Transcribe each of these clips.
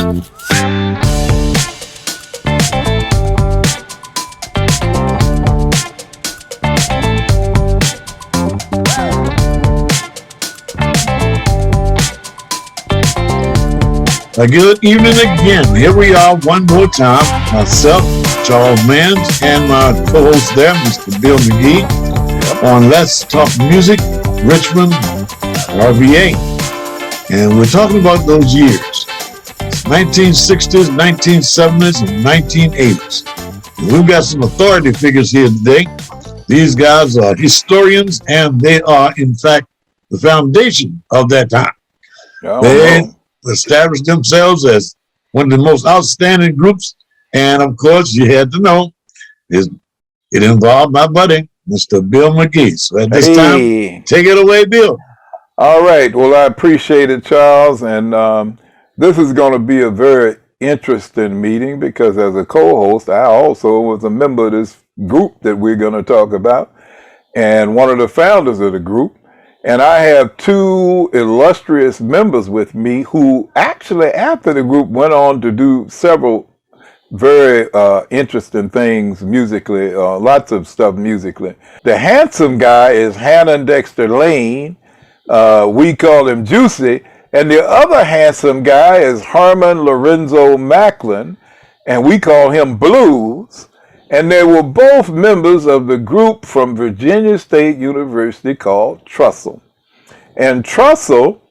A good evening again. Here we are one more time. Myself, Charles Mans, and my co-host there, Mr. Bill McGee, on Let's Talk Music, Richmond RVA. And we're talking about those years, 1960s, 1970s, and 1980s. And we've got some authority figures here today. These guys are historians, and they are, in fact, the foundation of that time. They established themselves as one of the most outstanding groups, and of course, you had to know it involved my buddy, Mr. Bill McGee. So at this time, take it away, Bill. All right. Well, I appreciate it, Charles, and this is going to be a very interesting meeting because as a co-host, I also was a member of this group that we're going to talk about, and one of the founders of the group. And I have two illustrious members with me who actually, after the group, went on to do several very interesting things musically, lots of stuff musically. The handsome guy is Hannon Lane. We call him Juicy. And the other handsome guy is Hermon Maclin, and we call him Blues. And they were both members of the group from Virginia State University called Trussel. And Trussel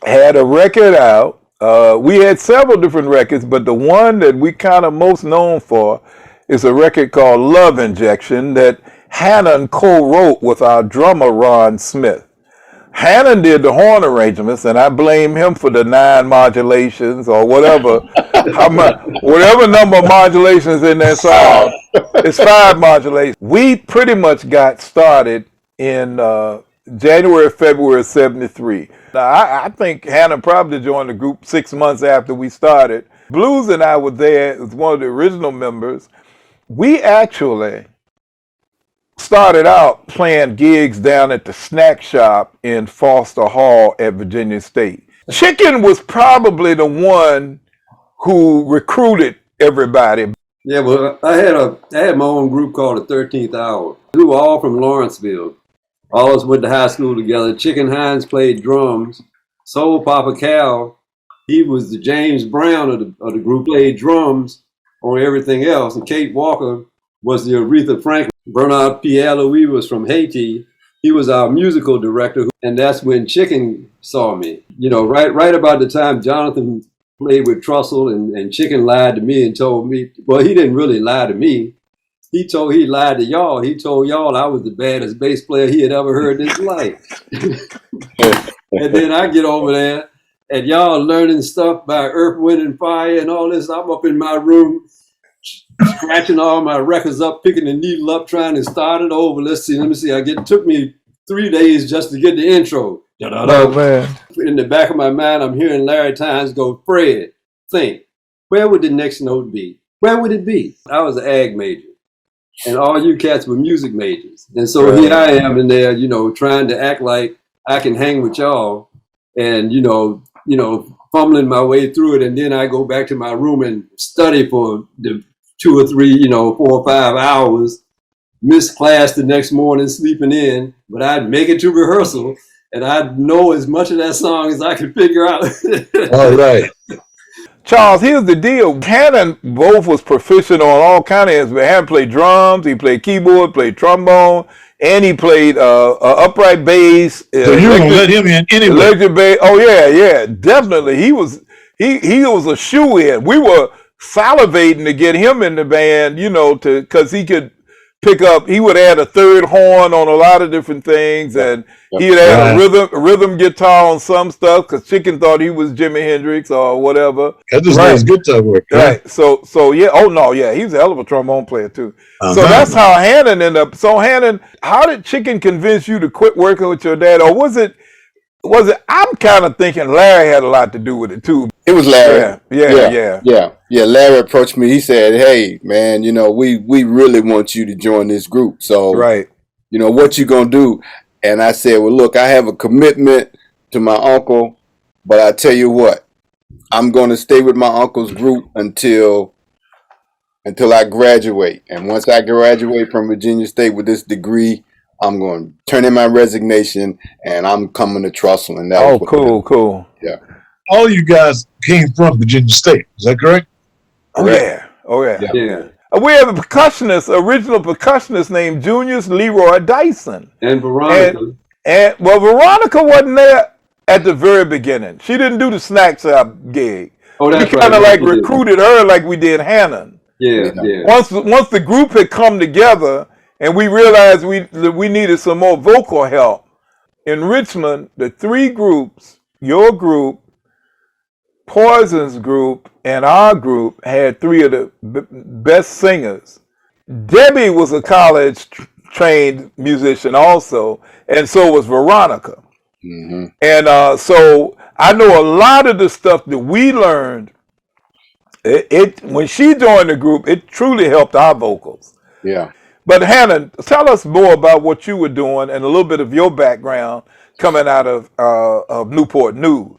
had a record out. We had several different records, but the one that we kind of most known for is a record called Love Injection that Hannon co-wrote with our drummer, Ron Smith. Hannon did the horn arrangements, and I blame him for the 9 modulations or whatever, whatever number of modulations in that song. It's 5 modulations. We pretty much got started in January, February of '73. Now, I think Hannon probably joined the group 6 months after we started. Blues and I were there as one of the original members. We actually started out playing gigs down at the snack shop in Foster Hall at Virginia State. Chicken was probably the one who recruited everybody. Yeah, well, I had my own group called the 13th Hour. We were all from Lawrenceville. All of us went to high school together. Chicken Hines played drums. Soul Papa Cal, he was the James Brown of the group, played drums on everything else. And Kate Walker was the Aretha Franklin. Bernard Pierre Louis was from Haiti. He was our musical director, and that's when Chicken saw me. You know, right about the time Jonathan played with Trussel and Chicken lied to me and told me, well, he didn't really lie to me. He lied to y'all. He told y'all I was the baddest bass player he had ever heard in his life. And then I get over there, and y'all learning stuff by Earth, Wind, and Fire and all this. I'm up in my room, scratching all my records up, picking the needle up, trying to start it over. Let me see. It took me 3 days just to get the intro. Oh, man. In the back of my mind, I'm hearing Larry Tynes go, Fred, think, where would the next note be? Where would it be? I was an ag major, and all you cats were music majors. And so here I am in there, trying to act like I can hang with y'all and, fumbling my way through it. And then I go back to my room and study for the 2 or 3, 4 or 5 hours, miss class the next morning, sleeping in, but I'd make it to rehearsal and I'd know as much of that song as I could figure out. All right. Charles, here's the deal. Hannon both was proficient on all kinds of instruments. Hannon played drums, he played keyboard, played trombone, and he played upright bass. So you were gonna let him in anyway? Electric bass. Oh yeah, definitely. He was a shoe-in. We were salivating to get him in the band, because he could pick up. He would add a third horn on a lot of different things, and he'd add a rhythm guitar on some stuff. Because Chicken thought he was Jimi Hendrix or whatever. That just makes guitar work, right? So yeah. Oh no, yeah. He was a hell of a trombone player too. So that's how Hannon ended up. So Hannon, how did Chicken convince you to quit working with your dad, or was it? I'm kind of thinking Larry had a lot to do with it too. It was Larry. Yeah. Larry approached me. He said, "Hey, man, we really want you to join this group. So, what you gonna do?" And I said, "Well, look, I have a commitment to my uncle, but I tell you what, I'm going to stay with my uncle's group until I graduate. And once I graduate from Virginia State with this degree, I'm going to turn in my resignation and I'm coming to Trussel. And that was cool. Yeah. All you guys came from Virginia State. Is that correct? Correct. Oh yeah. Yeah. We have a percussionist, original percussionist named Junius Leroy Dyson. And Veronica. And Veronica wasn't there at the very beginning. She didn't do the snack shop gig. Oh, that's we kind of right. like recruited her like we did Hannon. Yeah. Once the group had come together and we realized we needed some more vocal help, in Richmond, the three groups, your group, Poison's group, and our group had three of the best singers. Debbie was a college-trained musician also, and so was Veronica. Mm-hmm. And so I know a lot of the stuff that we learned, when she joined the group, it truly helped our vocals. Yeah. But Hannah, tell us more about what you were doing and a little bit of your background coming out of Newport News.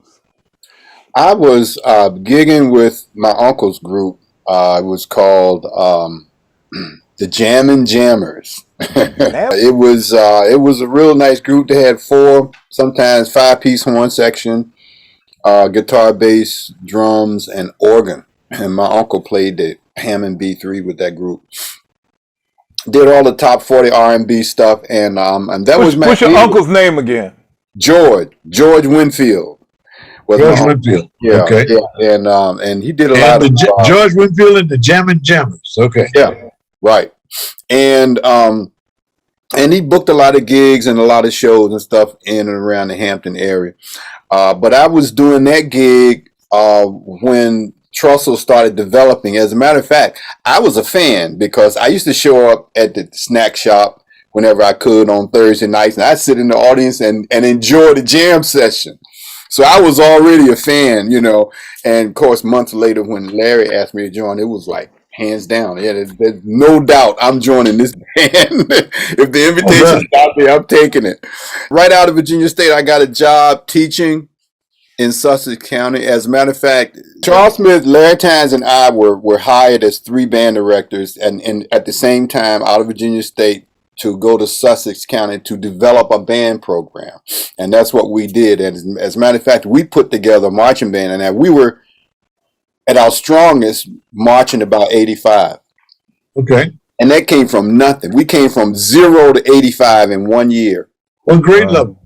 I was gigging with my uncle's group. It was called the Jammin' Jammers. It was a real nice group. They had 4, sometimes 5-piece horn section, guitar, bass, drums, and organ. And my uncle played the Hammond B3 with that group. Did all the top 40 R&B stuff, and that was my. What's your uncle's name again? George Winfield. George Winfield. Yeah, okay. Yeah, and he did a lot of George Winfield and the Jammin' Jammers. Okay. Yeah, right. And he booked a lot of gigs and a lot of shows and stuff in and around the Hampton area. But I was doing that gig when Trussel started developing. As a matter of fact, I was a fan because I used to show up at the snack shop whenever I could on Thursday nights, and I'd sit in the audience and enjoy the jam session. So I was already a fan, you know. And of course, months later, when Larry asked me to join, it was like hands down. Yeah, there's no doubt I'm joining this band. If the invitation's out there, I'm taking it. Right out of Virginia State, I got a job teaching in Sussex County. As a matter of fact, Charles Smith, Larry Tynes, and I were hired as 3 band directors, and at the same time, out of Virginia State, to go to Sussex County to develop a band program. And that's what we did. And as a matter of fact, we put together a marching band, and we were at our strongest marching about 85. Okay. And that came from nothing. We came from 0 to 85 in 1 year. What grade level?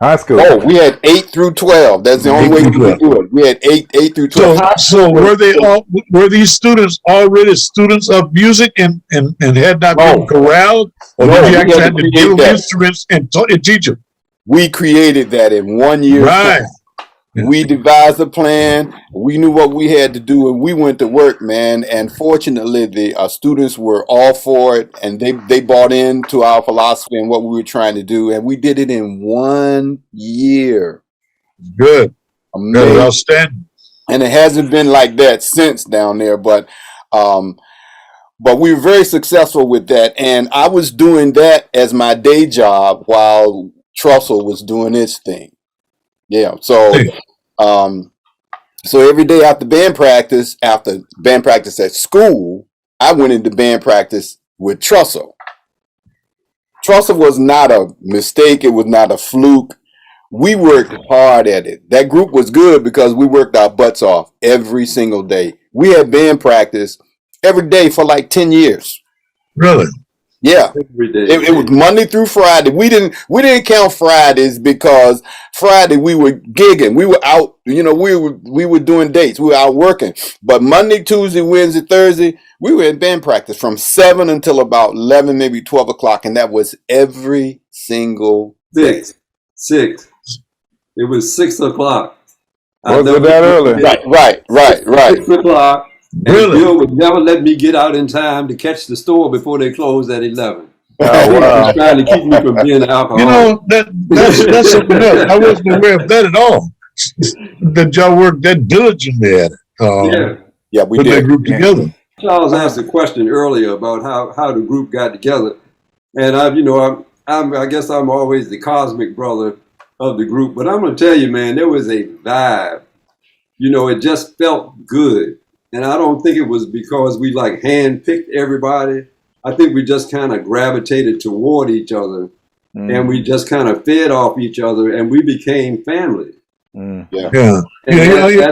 High school. Oh, we had 8 through 12. That's the only way we could do it. We had 8 through 12. So were these students already students of music and had not been corralled? Or did you actually have to give them instruments and teach them? We created that in 1 year. Right. We devised a plan. We knew what we had to do, and we went to work, man. And fortunately, the students were all for it, and they bought into our philosophy and what we were trying to do, and we did it in 1 year. Good. Amazing. Good. Outstanding. And it hasn't been like that since down there, but we were very successful with that. And I was doing that as my day job while Trussel was doing his thing. Yeah, so every day after band practice at school, I went into band practice with Trussel. Trussel was not a mistake. It was not a fluke. We worked hard at it. That group was good because we worked our butts off every single day. We had band practice every day for like 10 years. Really? Yeah, Every day. it was Monday through Friday. We didn't count Fridays because Friday we were gigging. We were out, you know, we were doing dates. We were out working. But Monday, Tuesday, Wednesday, Thursday, we were in band practice from 7 until about 11, maybe 12 o'clock, and that was every single day. 6. It was 6 o'clock. Was it that early? Right. 6 o'clock. Really? And Bill would never let me get out in time to catch the store before they closed at 11. Oh, wow. He was trying to keep me from being an alcoholic. You know, that's something else. I wasn't aware of that at all. That y'all worked that diligently at it. Yeah, we put did. that group together. Charles asked a question earlier about how the group got together, and I guess I'm always the cosmic brother of the group, but I'm going to tell you, man, there was a vibe you know, it just felt good. And I don't think it was because we like handpicked everybody. I think we just kind of gravitated toward each other, and we just kind of fed off each other, and we became family. Yeah.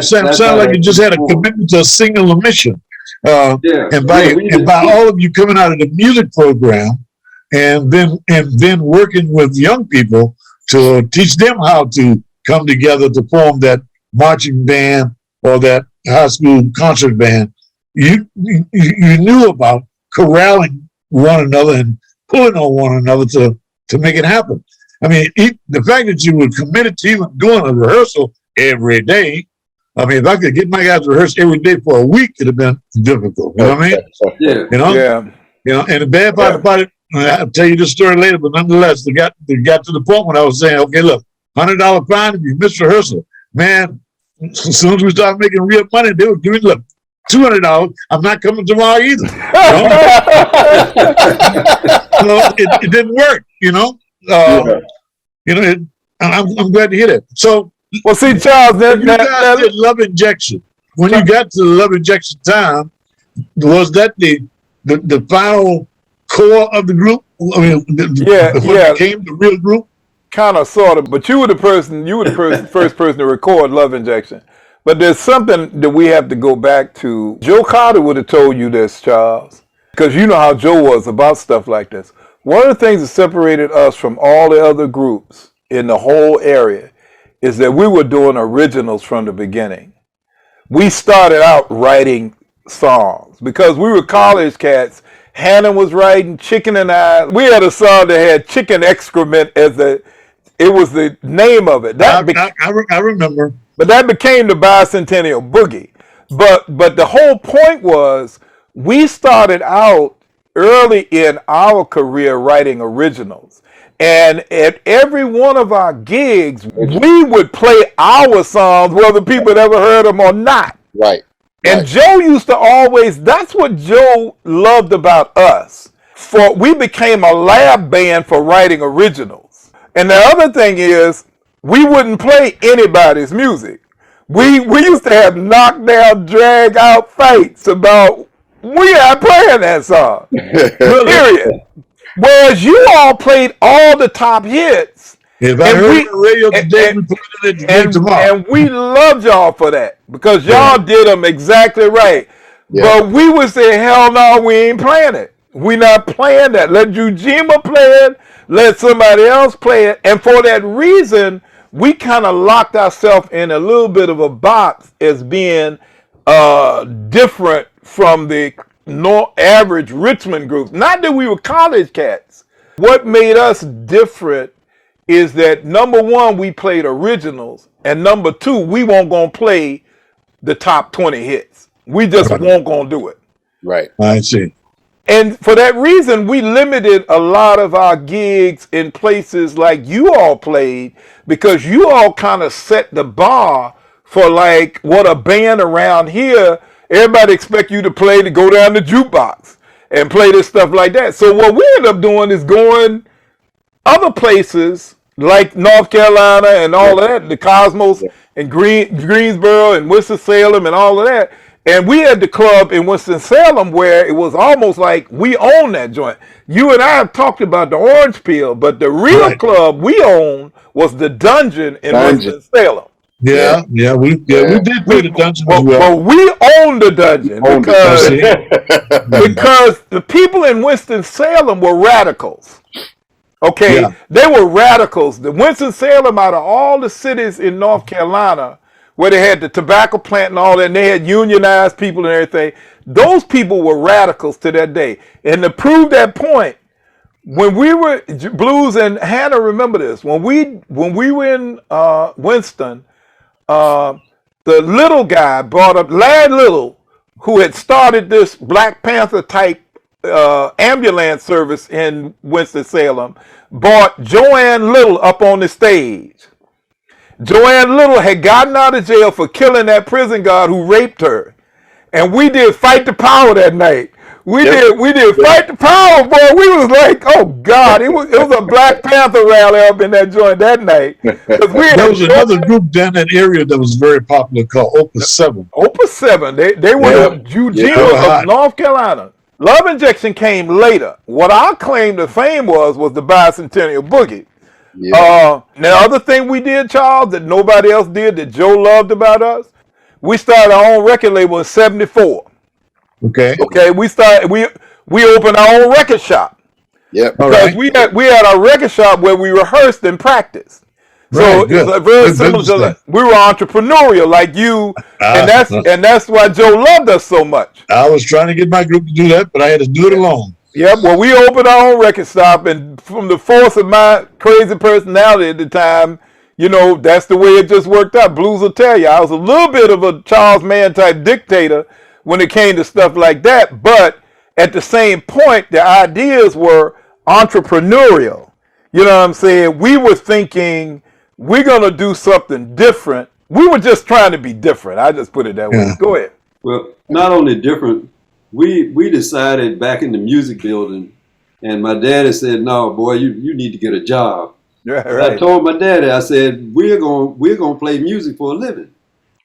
Sound like you just had a commitment to a singular mission. And by all of you coming out of the music program, and then working with young people to teach them how to come together to form that marching band or that high school concert band, you knew about corralling one another and pulling on one another to make it happen. I mean, the fact that you were committed to even doing a rehearsal every day. I mean, if I could get my guys to rehearse every day for a week, it'd have been difficult. You know what I mean? Yeah. You know? Yeah. You know, and the bad part about it, I'll tell you this story later, but nonetheless, they got to the point when I was saying, okay, look, $100 fine if you miss rehearsal. Man, as soon as we started making real money, they would give me, look, $200. I'm not coming tomorrow either. You know? So it didn't work, you know? You know, I'm glad to hear that. So, well, see, Charles, you guys did Love Injection. When you got to the Love Injection time, was that the final core of the group? I mean, became the real group? Kind of, sort of. But you were the first person to record Love Injection. But there's something that we have to go back to. Joe Carter would have told you this, Charles, because you know how Joe was about stuff like this. One of the things that separated us from all the other groups in the whole area is that we were doing originals from the beginning. We started out writing songs because we were college cats. Hannon was writing Chicken and I. We had a song that had chicken excrement as it was the name of it. I remember. But that became the Bicentennial Boogie. But the whole point was we started out early in our career writing originals. And at every one of our gigs, we would play our songs, whether people had ever heard them or not. Right. And Joe used to always, that's what Joe loved about us. We became a lab band for writing originals. And the other thing is, we wouldn't play anybody's music. We used to have knockdown, drag out fights about, we are playing that song. Period. Whereas you all played all the top hits. If I heard the radio today, we put it in tomorrow. And we loved y'all for that because y'all did them exactly right. Yeah. But we would say, hell no, we ain't playing it. We not playing that. Let Ujima play it. Let somebody else play it. And for that reason, we kind of locked ourselves in a little bit of a box as being different from the average Richmond groups. Not that we were college cats. What made us different is that number one, we played originals, and number two, we weren't gonna play the top 20 hits. We just weren't gonna do it. Right. I see. And for that reason, we limited a lot of our gigs in places like you all played, because you all kind of set the bar for like what a band around here, everybody expect you to play, to go down the jukebox and play this stuff like that. So what we end up doing is going other places like North Carolina and all of that, the Cosmos and Greensboro and Winston-Salem and all of that. And we had the club in Winston-Salem where it was almost like we owned that joint. You and I have talked about the Orange Peel, but the real club we owned was the Dungeon in Winston-Salem. Yeah, we did play the Dungeon as well. But we owned the Dungeon because the people in Winston-Salem were radicals. Okay, they were radicals. The Winston-Salem, out of all the cities in North Carolina, where they had the tobacco plant and all that, and they had unionized people and everything, those people were radicals to that day. And to prove that point, when we were, Blues and Hannah remember this, when we were in Winston, the little guy brought up, Lad Little, who had started this Black Panther type ambulance service in Winston-Salem, brought Joanne Little up on the stage. Joanne Little had gotten out of jail for killing that prison guard who raped her. And we did Fight the Power that night. We did Fight the Power, boy. We was like, oh God, it was a Black Panther rally up in that joint that night. There was another group down that area that was very popular called Opus 7. Opus 7, they were the Eugenia of North Carolina. Love Injection came later. What our claim to fame was the Bicentennial Boogie. Yeah. Now, other thing we did, Charles, that nobody else did that Joe loved about us, we started our own record label in '74. Okay. We opened our own record shop. Yeah. Because we had our record shop where we rehearsed and practiced. So it was very similar to that. We were entrepreneurial like you, and that's why Joe loved us so much. I was trying to get my group to do that, but I had to do it alone. Yep. Well, we opened our own record shop, and from the force of my crazy personality at the time, that's the way it just worked out. Blues will tell you, I was a little bit of a Charles Mann type dictator when it came to stuff like that, but at the same point, the ideas were entrepreneurial. You know what I'm saying? We were thinking we're gonna do something different. We were just trying to be different. I just put it that way. Go ahead. Well, not only different. We decided back in the music building, and my daddy said, "No, boy, you need to get a job." Right. I told my daddy, I said, "We're gonna play music for a living."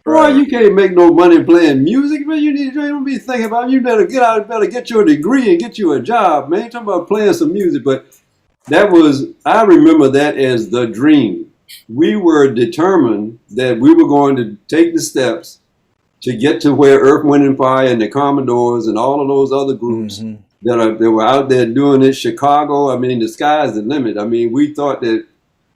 Right. Boy, you can't make no money playing music, man. You don't be thinking about it. You better get out, better get your degree and get you a job, man. You're talking about playing some music, but I remember that as the dream. We were determined that we were going to take the steps to get to where Earth, Wind and Fire and the Commodores and all of those other groups that were out there doing it. Chicago, I mean, the sky's the limit. I mean, we thought that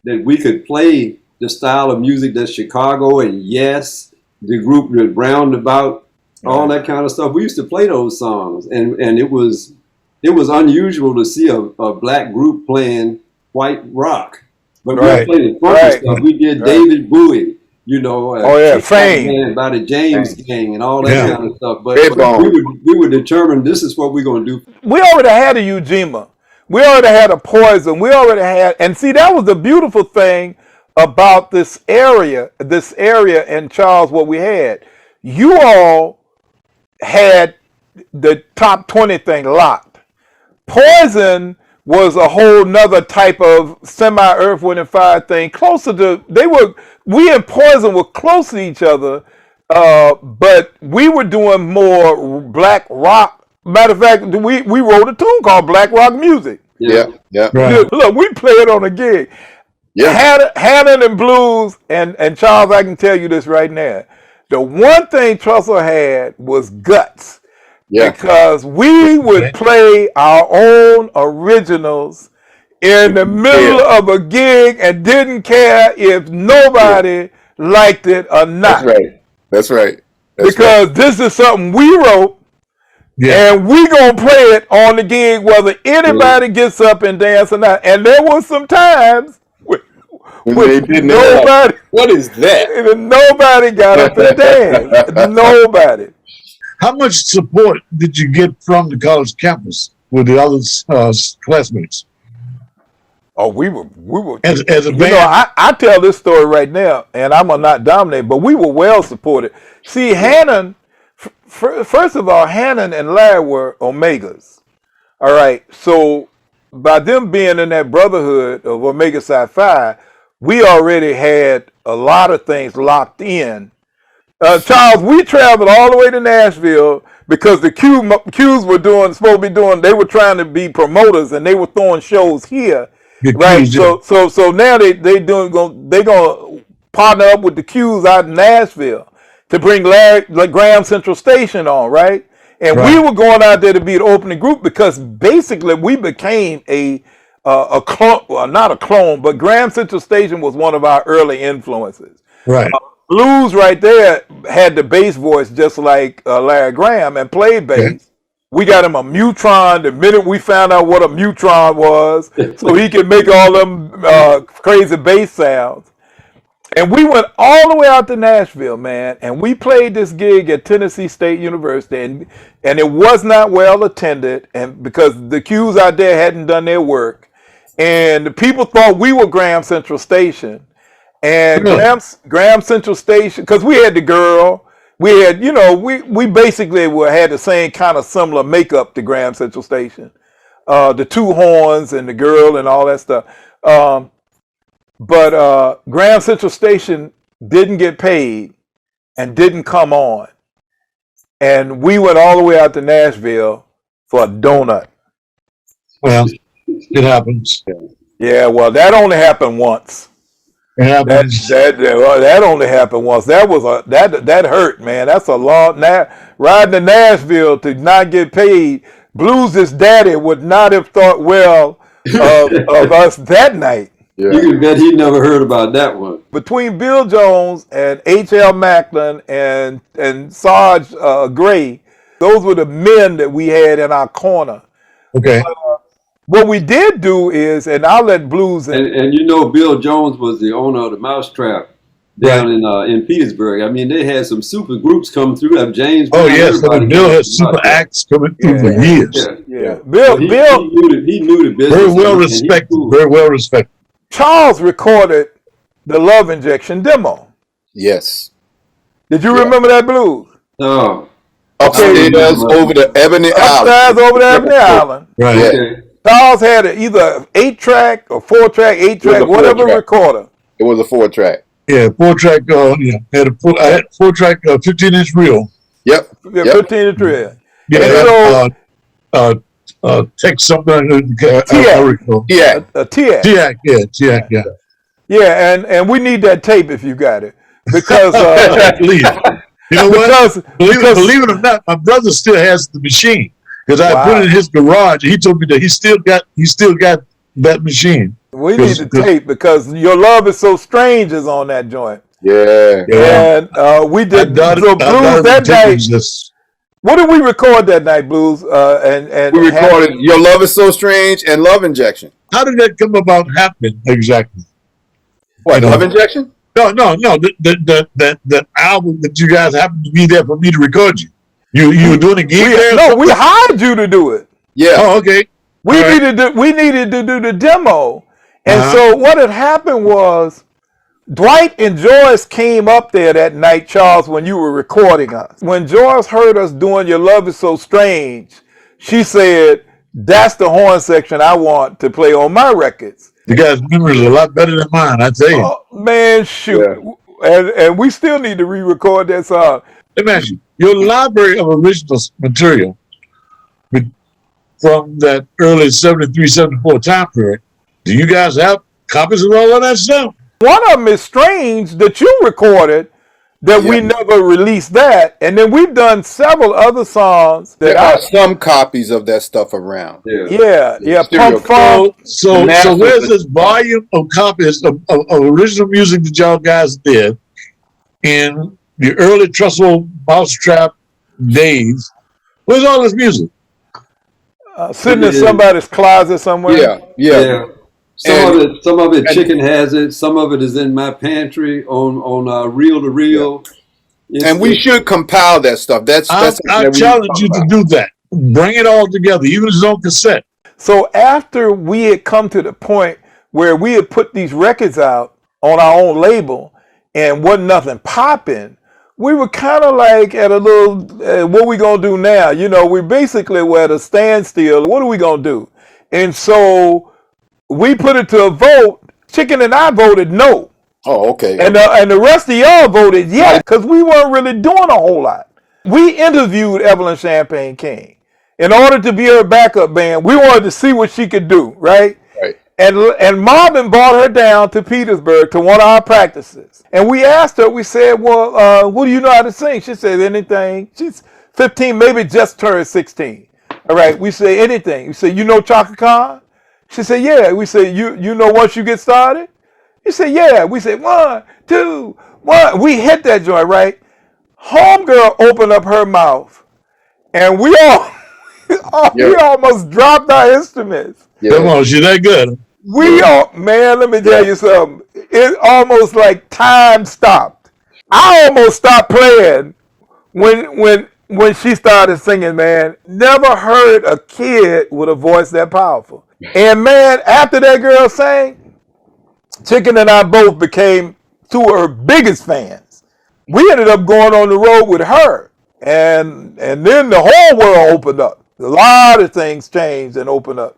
we could play the style of music that Chicago and Yes, the group that Roundabout, all that kind of stuff. We used to play those songs, and it was unusual to see a black group playing white rock. But we played funky stuff. We did David Bowie. Fame by the James Gang and all that kind of stuff. But we were determined this is what we're going to do. We already had a Ujima. We already had a Poison. We already had, and see, that was the beautiful thing about this area in Charles, what we had. You all had the top 20 thing locked. Poison was a whole nother type of semi-Earth, Wind, and Fire thing. We and Poison were close to each other, but we were doing more black rock. Matter of fact, we wrote a tune called Black Rock Music. Yeah. Right. Look, we played on a gig. Yeah. Hannon and Blues, and Charles, I can tell you this right now. The one thing Trussel had was guts. Yeah. Because we would play our own originals in the middle of a gig and didn't care if nobody liked it or not. That's right. Because this is something we wrote, and we gonna play it on the gig whether anybody gets up and dance or not. And there was some times when they didn't nobody. What is that? Nobody got up and danced. Nobody. How much support did you get from the college campus with the other classmates? Oh, we were as a band. I tell this story right now, and I'm gonna not dominate, but we were well supported. See, Hannon, first of all, Hannon and Larry were Omegas. All right, so by them being in that brotherhood of Omega Psi Phi, we already had a lot of things locked in. Charles, we traveled all the way to Nashville because the Qs were supposed to be doing. They were trying to be promoters and they were throwing shows here, right? So now they gonna partner up with the Qs out in Nashville to bring Graham Central Station on, right? And we were going out there to be the opening group because basically we became a clone, well, not a clone, but Graham Central Station was one of our early influences. Right. Blues right there had the bass voice just like Larry Graham and played bass. Okay. We got him a Mutron the minute we found out what a Mutron was, so he could make all them crazy bass sounds. And we went all the way out to Nashville, man, and we played this gig at Tennessee State University, and it was not well attended, and because the Qs out there hadn't done their work, and the people thought we were Graham Central Station. And Graham Central Station, because we had the girl, we had, we basically had the same kind of similar makeup to Grand Central Station. The two horns and the girl and all that stuff. But Grand Central Station didn't get paid and didn't come on. And we went all the way out to Nashville for a donut. Well, it happens. Yeah, well, that only happened once. It happens. That only happened once. That hurt, man. That's a long riding to Nashville to not get paid. Blues' daddy would not have thought well of us that night. Yeah. You can bet he never heard about that one. Between Bill Jones and H.L. Maclin and Sarge Gray, those were the men that we had in our corner. Okay. What we did do is, and I'll let Blues and Bill Jones was the owner of the Mousetrap down in Petersburg. I mean, they had some super groups come through. James. Oh yes, Bill had super acts coming through for years. Yeah. Bill he knew the business. Very well respected. Very well respected. Charles recorded the Love Injection demo. Yes. Did you remember that, Blues? No. Upstairs over the Ebony Island. Upstairs over the Ebony Island. Right. Okay. Charles had either 8-track or 4-track, 8-track, whatever recorder. It was a 4-track. Yeah, 4-track. I had 4-track 15-inch reel. Yep. Yeah, 15-inch reel. Yeah. Take something. TAC. A TAC. TAC. Yeah. Yeah, and we need that tape if you got it, because please. You know what? Because believe it or not, my brother still has the machine because I put it in his garage. He told me that he still got that machine. We need the tape because Your Love Is So Strange is on that joint. Yeah. And we did Blues that night. What did we record that night, Blues? And we recorded Your Love Is So Strange and Love Injection. How did that come about happening exactly? What, Love Injection? No. The album that you guys happened to be there for me to record you. You were doing a gig there? No, we hired you to do it. Yeah. Oh, okay. We needed to do the demo. And so what had happened was Dwight and Joyce came up there that night, Charles, when you were recording us. When Joyce heard us doing Your Love Is So Strange, she said, that's the horn section I want to play on my records. You guys' memory is a lot better than mine, I tell you. Oh, man, shoot. Yeah. And we still need to re-record that song. Let me ask you, your library of original material from that early 73, 74 time period, do you guys have copies of all of that stuff? One of them is Strange that you recorded that we never released that. And then we've done several other songs. There are some copies of that stuff around. Yeah. Pump Funk. So where's this volume of copies of original music that y'all guys did in the early Trussel Mousetrap days? Where's all this music? Sitting in somebody's closet somewhere. Yeah. Some of it Chicken has it. Some of it is in my pantry on reel to reel. Yeah. And we should compile that stuff. I challenge you to do that. Bring it all together, even if it's on cassette. So after we had come to the point where we had put these records out on our own label and wasn't nothing popping, we were kind of like at a little, what we going to do now? We basically were at a standstill. What are we going to do? And so we put it to a vote. Chicken and I voted no. Oh, okay. And the rest of y'all voted yes, because we weren't really doing a whole lot. We interviewed Evelyn Champagne King. In order to be her backup band, we wanted to see what she could do, right? Right. And Marvin brought her down to Petersburg to one of our practices. And we asked her, we said, well, what do you know how to sing? She said, anything. She's 15, maybe just turned 16. All right, we say anything. We say, you know Chaka Khan? She said, yeah. We say, you know once you get started? He said, yeah. We said, 1, 2, 1. We hit that joint, right? Homegirl opened up her mouth, and we almost dropped our instruments. Yeah. Come on, she that good. Man, let me tell you something. It almost like time stopped. I almost stopped playing when she started singing, man. Never heard a kid with a voice that powerful. And man, after that girl sang, Chicken and I both became two of her biggest fans. we ended up going on the road with her. And then the whole world opened up. A lot of things changed and opened up.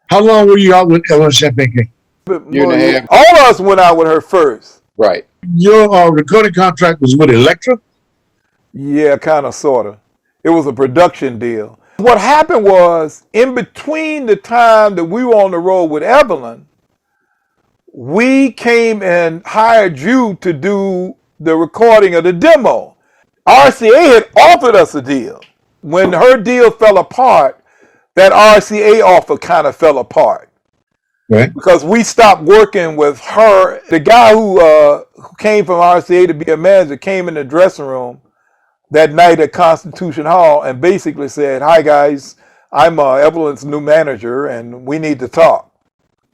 How long were you out with Ellen Champagne? Year and a half. All of us went out with her first. Right. Your recording contract was with Elektra? Yeah, kind of, sort of. It was a production deal. What happened was, in between the time that we were on the road with Evelyn, we came and hired you to do the recording of the demo. RCA had offered us a deal. When her deal fell apart, that RCA offer kind of fell apart. Right. Because we stopped working with her. The guy who came from RCA to be a manager came in the dressing room that night at Constitution Hall and basically said, "Hi guys, I'm Evelyn's new manager and we need to talk."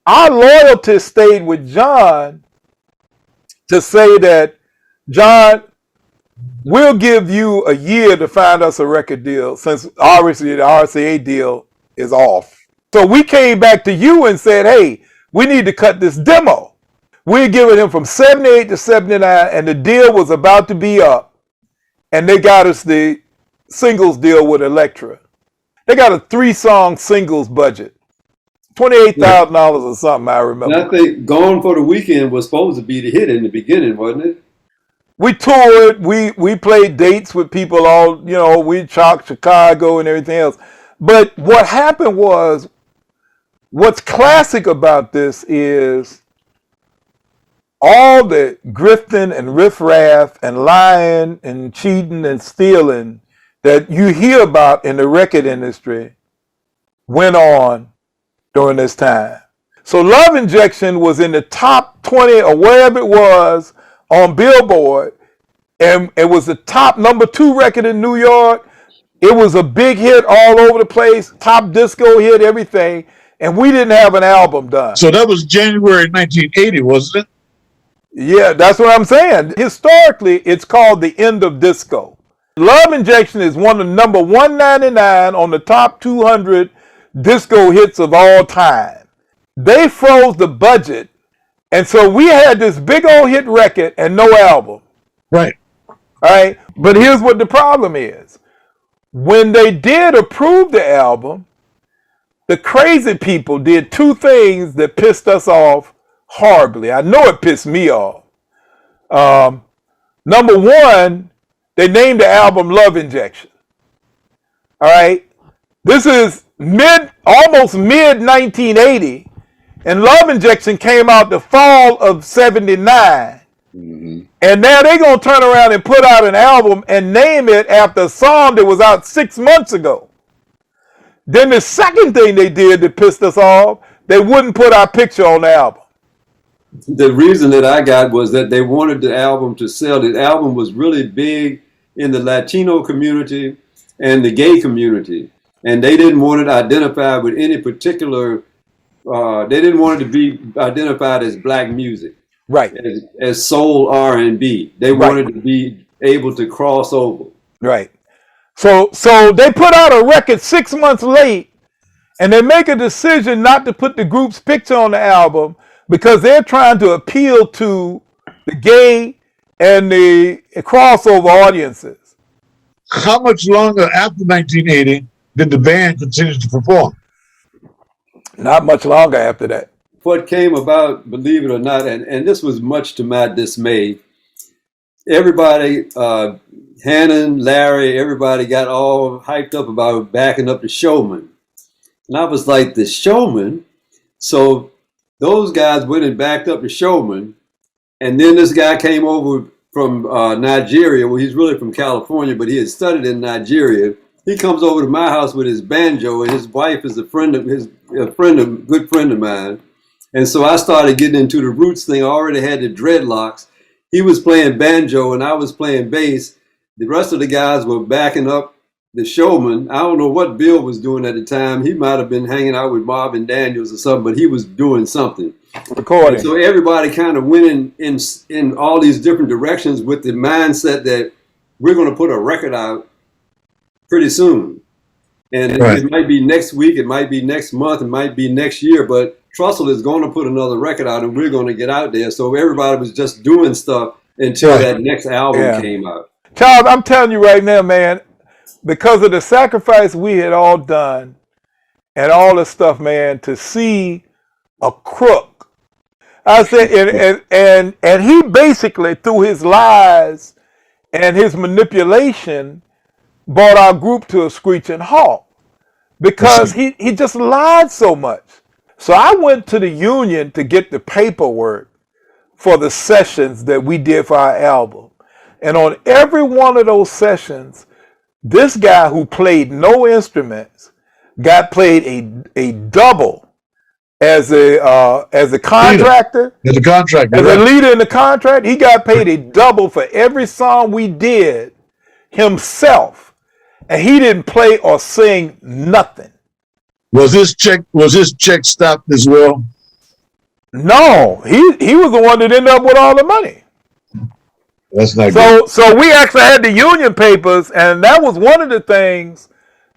Our loyalty stayed with John to say that, "John, we'll give you a year to find us a record deal since obviously the RCA deal is off." So we came back to you and said, "Hey, we need to cut this demo." We had given him from 78 to 79 and the deal was about to be up. And they got us the singles deal with Elektra. They got a 3-song singles budget. $28,000 or something, I remember. And I think Gone for the Weekend was supposed to be the hit in the beginning, wasn't it? We toured, we played dates with people all, we chalked Chicago and everything else. But what happened was, what's classic about this is all the grifting and riffraff and lying and cheating and stealing that you hear about in the record industry went on during this time. So Love Injection was in the top 20 or wherever it was on Billboard, and it was the top #2 record in New York. It was a big hit all over the place, top disco hit, everything, and we didn't have an album done. So that was January 1980, wasn't it? Yeah, that's what I'm saying. Historically, it's called the end of disco. Love Injection is one of number 199 on the top 200 disco hits of all time. They froze the budget, and so we had this big old hit record and no album. Right. All right, but here's what the problem is. When they did approve the album, the crazy people did 2 things that pissed us off horribly. I know it pissed me off. Number one, they named the album Love Injection. All right. This is almost mid 1980, and Love Injection came out the fall of 79. Mm-hmm. And now they're going to turn around and put out an album and name it after a song that was out 6 months ago. Then the second thing they did that pissed us off, they wouldn't put our picture on the album. The reason that I got was that they wanted the album to sell. The album was really big in the Latino community and the gay community. And they didn't want it identified with any particular, they didn't want it to be identified as black music. Right. As soul R&B. They wanted to be able to cross over. Right. So they put out a record 6 months late, and they make a decision not to put the group's picture on the album because they're trying to appeal to the gay and the crossover audiences. How much longer after 1980 did the band continue to perform? Not much longer after that. What came about, believe it or not, and this was much to my dismay, everybody, Hannon, Larry, everybody got all hyped up about backing up the Showman. And I was like, the Showman? So those guys went and backed up the Showman. And then this guy came over from Nigeria. Well, he's really from California, but he had studied in Nigeria. He comes over to my house with his banjo, and his wife is a good friend of mine. And so I started getting into the roots thing. I already had the dreadlocks. He was playing banjo and I was playing bass. The rest of the guys were backing up the Showman. I don't know what Bill was doing at the time. He might have been hanging out with Marvin Daniels or something, but he was doing something. Recording. And so everybody kind of went in all these different directions with the mindset that we're going to put a record out pretty soon. And it might be next week, it might be next month, it might be next year, but Trussel is going to put another record out and we're going to get out there. So everybody was just doing stuff until Right. that next album Yeah. came out. Charles, I'm telling you right now, man, because of the sacrifice we had all done and all this stuff, man, to see a crook. I said, and he basically, through his lies and his manipulation, brought our group to a screeching halt because he just lied so much. So I went to the union to get the paperwork for the sessions that we did for our album. And on every one of those sessions, this guy who played no instruments got paid a double as a contractor, As a contractor, as a right. leader in the contract. He got paid a double for every song we did himself, and he didn't play or sing nothing. Was his check stopped as well? No, he was the one that ended up with all the money. That's not good. So we actually had the union papers, and that was one of the things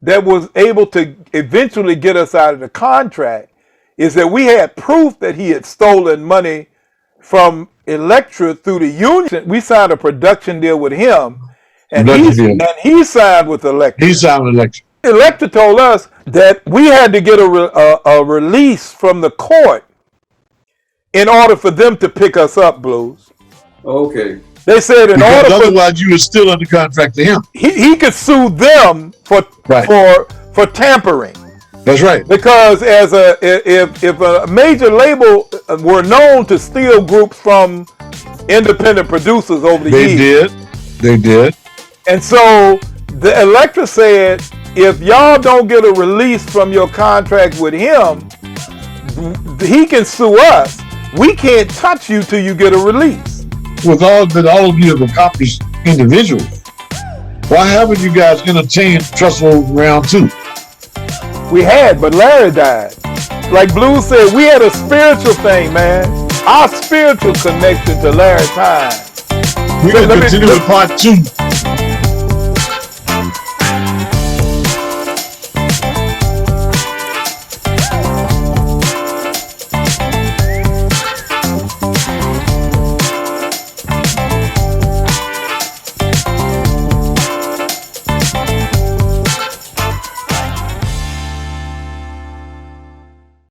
that was able to eventually get us out of the contract, is that we had proof that he had stolen money from Elektra through the union. We signed a production deal with him, and he signed with Elektra. He signed with Elektra. Elektra told us that we had to get a release from the court in order for them to pick us up, Blues. Okay. They said Because otherwise you were still under contract to him. He could sue them for tampering. That's right. Because if a major label were known to steal groups from independent producers over the years. They did. And so the Elektra said, if y'all don't get a release from your contract with him, he can sue us. We can't touch you till you get a release. With all that all of you have accomplished individually, why haven't you guys entertained Trussel round 2? We had, but Larry died. Like Blues said, we had a spiritual thing, man. Our spiritual connection to Larry time. We're going to continue with part 2